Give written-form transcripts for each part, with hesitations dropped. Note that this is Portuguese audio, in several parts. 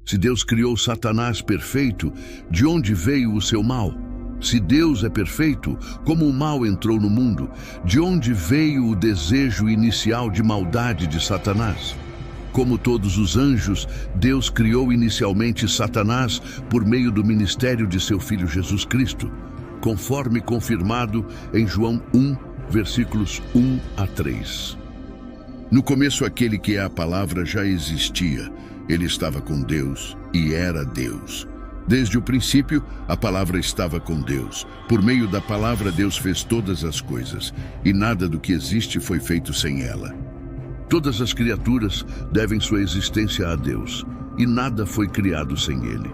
Se Deus criou Satanás perfeito, de onde veio o seu mal? Se Deus é perfeito, como o mal entrou no mundo? De onde veio o desejo inicial de maldade de Satanás? Como todos os anjos, Deus criou inicialmente Satanás por meio do ministério de seu Filho Jesus Cristo, conforme confirmado em João 1, versículos 1 a 3. No começo, aquele que é a palavra já existia. Ele estava com Deus e era Deus. Desde o princípio, a palavra estava com Deus. Por meio da palavra, Deus fez todas as coisas, e nada do que existe foi feito sem ela. Todas as criaturas devem sua existência a Deus, e nada foi criado sem Ele.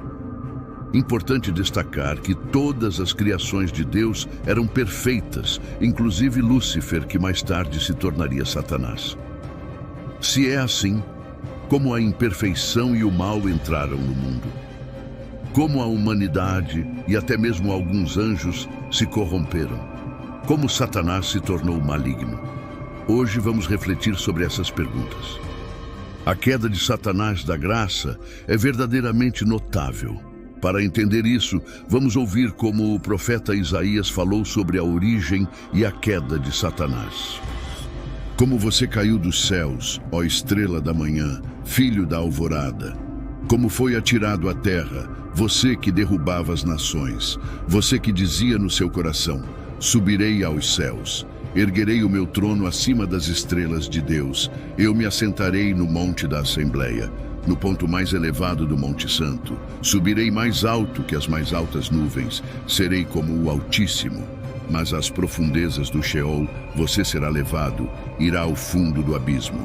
Importante destacar que todas as criações de Deus eram perfeitas, inclusive Lúcifer, que mais tarde se tornaria Satanás. Se é assim, como a imperfeição e o mal entraram no mundo? Como a humanidade e até mesmo alguns anjos se corromperam? Como Satanás se tornou maligno? Hoje vamos refletir sobre essas perguntas. A queda de Satanás da graça é verdadeiramente notável. Para entender isso, vamos ouvir como o profeta Isaías falou sobre a origem e a queda de Satanás. Como você caiu dos céus, ó estrela da manhã, filho da alvorada. Como foi atirado à terra, você que derrubava as nações, você que dizia no seu coração: subirei aos céus, erguerei o meu trono acima das estrelas de Deus, eu me assentarei no monte da Assembleia, no ponto mais elevado do Monte Santo, subirei mais alto que as mais altas nuvens, serei como o Altíssimo. Mas às profundezas do Sheol você será levado, irá ao fundo do abismo.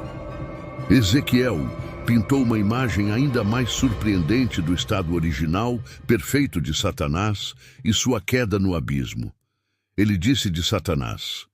Ezequiel pintou uma imagem ainda mais surpreendente do estado original, perfeito de Satanás e sua queda no abismo. Ele disse de Satanás: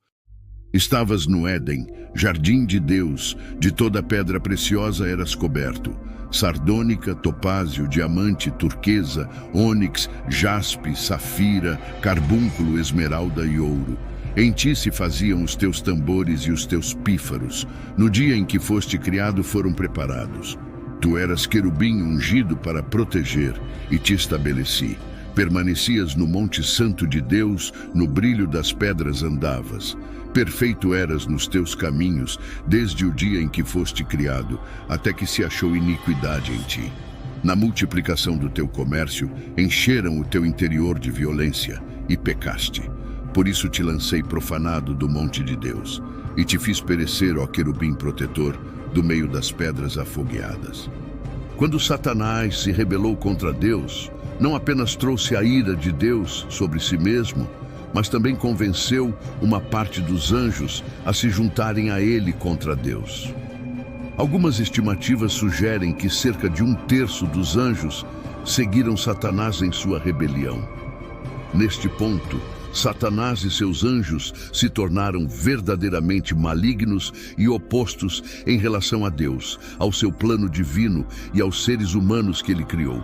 estavas no Éden, jardim de Deus, de toda pedra preciosa eras coberto. Sardônica, topázio, diamante, turquesa, ônix, jaspe, safira, carbúnculo, esmeralda e ouro. Em ti se faziam os teus tambores e os teus pífaros. No dia em que foste criado foram preparados. Tu eras querubim ungido para proteger, e te estabeleci. Permanecias no monte santo de Deus, no brilho das pedras andavas. Perfeito eras nos teus caminhos, desde o dia em que foste criado, até que se achou iniquidade em ti. Na multiplicação do teu comércio, encheram o teu interior de violência, e pecaste. Por isso te lancei profanado do monte de Deus, e te fiz perecer, ó querubim protetor, do meio das pedras afogueadas. Quando Satanás se rebelou contra Deus, não apenas trouxe a ira de Deus sobre si mesmo, mas também convenceu uma parte dos anjos a se juntarem a ele contra Deus. Algumas estimativas sugerem que cerca de 1/3 dos anjos seguiram Satanás em sua rebelião. Neste ponto, Satanás e seus anjos se tornaram verdadeiramente malignos e opostos em relação a Deus, ao seu plano divino e aos seres humanos que ele criou.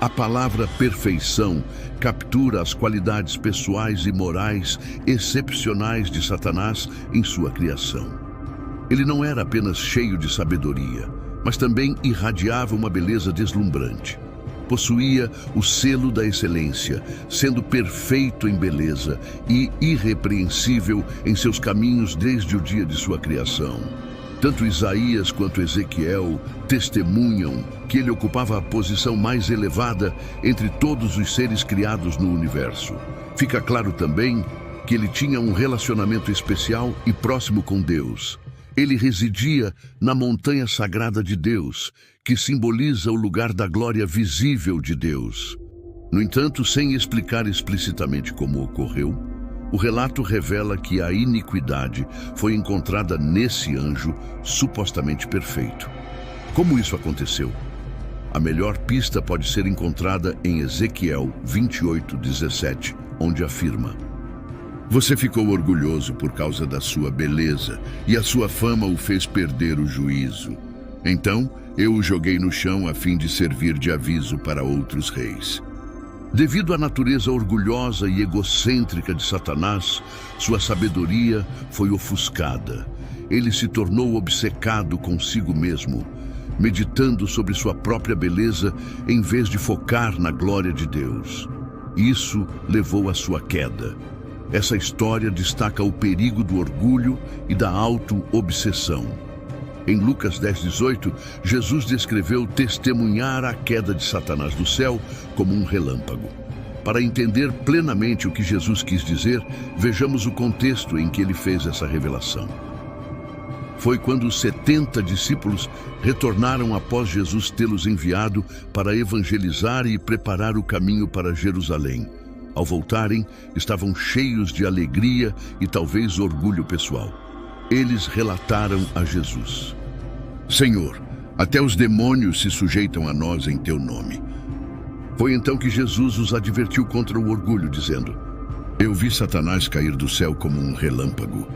A palavra perfeição captura as qualidades pessoais e morais excepcionais de Satanás em sua criação. Ele não era apenas cheio de sabedoria, mas também irradiava uma beleza deslumbrante. Possuía o selo da excelência, sendo perfeito em beleza e irrepreensível em seus caminhos desde o dia de sua criação. Tanto Isaías quanto Ezequiel testemunham que ele ocupava a posição mais elevada entre todos os seres criados no universo. Fica claro também que ele tinha um relacionamento especial e próximo com Deus. Ele residia na montanha sagrada de Deus, que simboliza o lugar da glória visível de Deus. No entanto, sem explicar explicitamente como ocorreu, o relato revela que a iniquidade foi encontrada nesse anjo supostamente perfeito. Como isso aconteceu? A melhor pista pode ser encontrada em Ezequiel 28:17, onde afirma: você ficou orgulhoso por causa da sua beleza, e a sua fama o fez perder o juízo. Então eu o joguei no chão a fim de servir de aviso para outros reis. Devido à natureza orgulhosa e egocêntrica de Satanás, sua sabedoria foi ofuscada. Ele se tornou obcecado consigo mesmo. meditando sobre sua própria beleza em vez de focar na glória de Deus. Isso levou à sua queda. Essa história destaca o perigo do orgulho e da auto-obsessão. Em Lucas 10:18, Jesus descreveu testemunhar a queda de Satanás do céu como um relâmpago. Para entender plenamente o que Jesus quis dizer, vejamos o contexto em que ele fez essa revelação. Foi quando os 70 discípulos retornaram após Jesus tê-los enviado para evangelizar e preparar o caminho para Jerusalém. Ao voltarem, estavam cheios de alegria e talvez orgulho pessoal. Eles relataram a Jesus: Senhor, até os demônios se sujeitam a nós em teu nome. Foi então que Jesus os advertiu contra o orgulho, dizendo: Eu vi Satanás cair do céu como um relâmpago.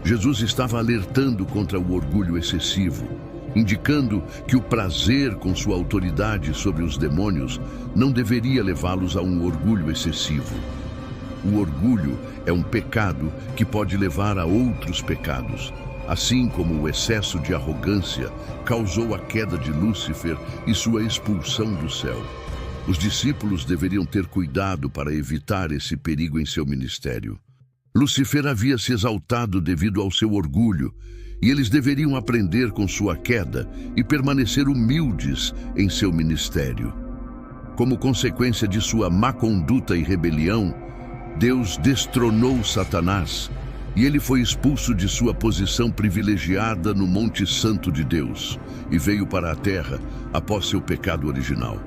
Jesus estava alertando contra o orgulho excessivo, indicando que o prazer com sua autoridade sobre os demônios não deveria levá-los a um orgulho excessivo. O orgulho é um pecado que pode levar a outros pecados, assim como o excesso de arrogância causou a queda de Lúcifer e sua expulsão do céu. Os discípulos deveriam ter cuidado para evitar esse perigo em seu ministério. Lúcifer havia se exaltado devido ao seu orgulho, e eles deveriam aprender com sua queda e permanecer humildes em seu ministério. Como consequência de sua má conduta e rebelião, Deus destronou Satanás, e ele foi expulso de sua posição privilegiada no Monte Santo de Deus, e veio para a terra após seu pecado original.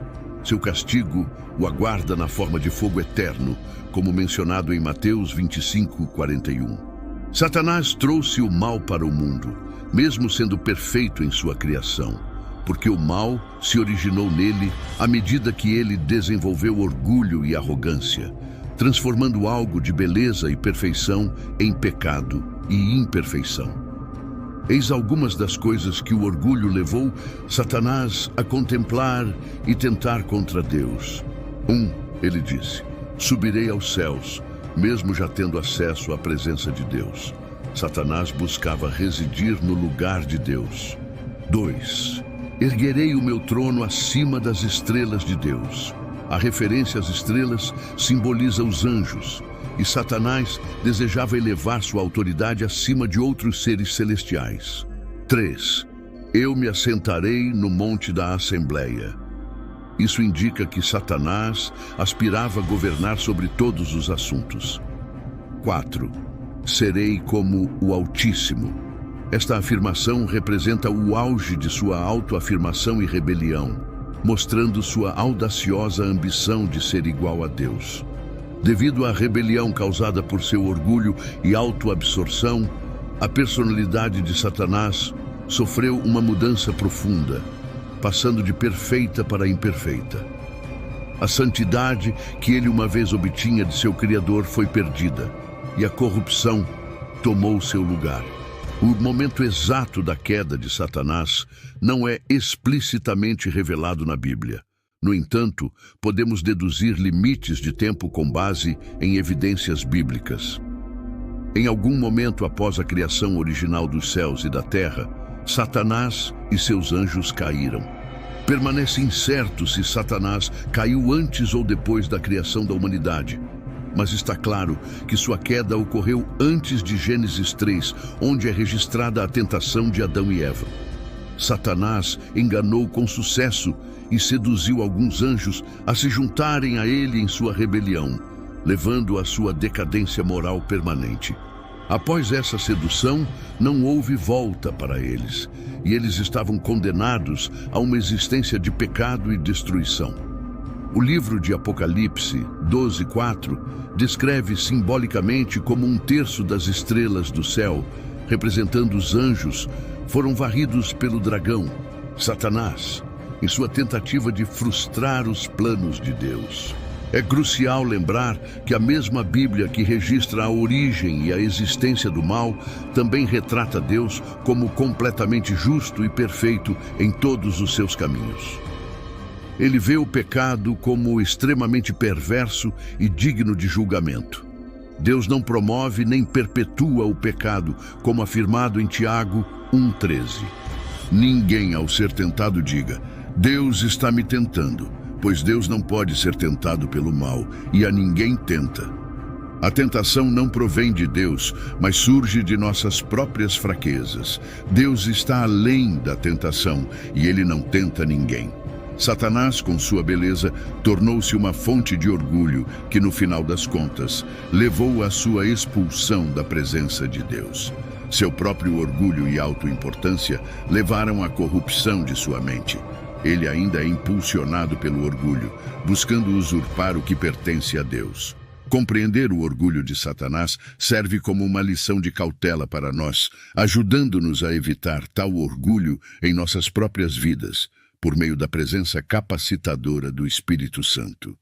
Seu castigo o aguarda na forma de fogo eterno, como mencionado em Mateus 25:41. Satanás trouxe o mal para o mundo, mesmo sendo perfeito em sua criação, porque o mal se originou nele à medida que ele desenvolveu orgulho e arrogância, transformando algo de beleza e perfeição em pecado e imperfeição. Eis algumas das coisas que o orgulho levou Satanás a contemplar e tentar contra Deus. Ele disse: Subirei aos céus, mesmo já tendo acesso à presença de Deus. Satanás buscava residir no lugar de Deus. 2. Erguerei o meu trono acima das estrelas de Deus. A referência às estrelas simboliza os anjos, e Satanás desejava elevar sua autoridade acima de outros seres celestiais. 3. Eu me assentarei no monte da Assembleia. Isso indica que Satanás aspirava a governar sobre todos os assuntos. 4. Serei como o Altíssimo. Esta afirmação representa o auge de sua autoafirmação e rebelião, mostrando sua audaciosa ambição de ser igual a Deus. Devido à rebelião causada por seu orgulho e autoabsorção, a personalidade de Satanás sofreu uma mudança profunda, passando de perfeita para imperfeita. A santidade que ele uma vez obtinha de seu Criador foi perdida, e a corrupção tomou seu lugar. O momento exato da queda de Satanás não é explicitamente revelado na Bíblia. No entanto, podemos deduzir limites de tempo com base em evidências bíblicas. Em algum momento após a criação original dos céus e da terra, Satanás e seus anjos caíram. Permanece incerto se Satanás caiu antes ou depois da criação da humanidade, mas está claro que sua queda ocorreu antes de Gênesis 3, onde é registrada a tentação de Adão e Eva. Satanás enganou com sucesso e seduziu alguns anjos a se juntarem a ele em sua rebelião, levando à sua decadência moral permanente. Após essa sedução, não houve volta para eles, e eles estavam condenados a uma existência de pecado e destruição. O livro de Apocalipse 12:4 descreve simbolicamente como um terço das estrelas do céu, representando os anjos, foram varridos pelo dragão, Satanás, em sua tentativa de frustrar os planos de Deus. É crucial lembrar que a mesma Bíblia que registra a origem e a existência do mal também retrata Deus como completamente justo e perfeito em todos os seus caminhos. Ele vê o pecado como extremamente perverso e digno de julgamento. Deus não promove nem perpetua o pecado, como afirmado em Tiago 1:13. Ninguém, ao ser tentado, diga: Deus está me tentando, pois Deus não pode ser tentado pelo mal, e a ninguém tenta. A tentação não provém de Deus, mas surge de nossas próprias fraquezas. Deus está além da tentação e ele não tenta ninguém. Satanás, com sua beleza, tornou-se uma fonte de orgulho que, no final das contas, levou à sua expulsão da presença de Deus. Seu próprio orgulho e autoimportância levaram à corrupção de sua mente. Ele ainda é impulsionado pelo orgulho, buscando usurpar o que pertence a Deus. Compreender o orgulho de Satanás serve como uma lição de cautela para nós, ajudando-nos a evitar tal orgulho em nossas próprias vidas, por meio da presença capacitadora do Espírito Santo.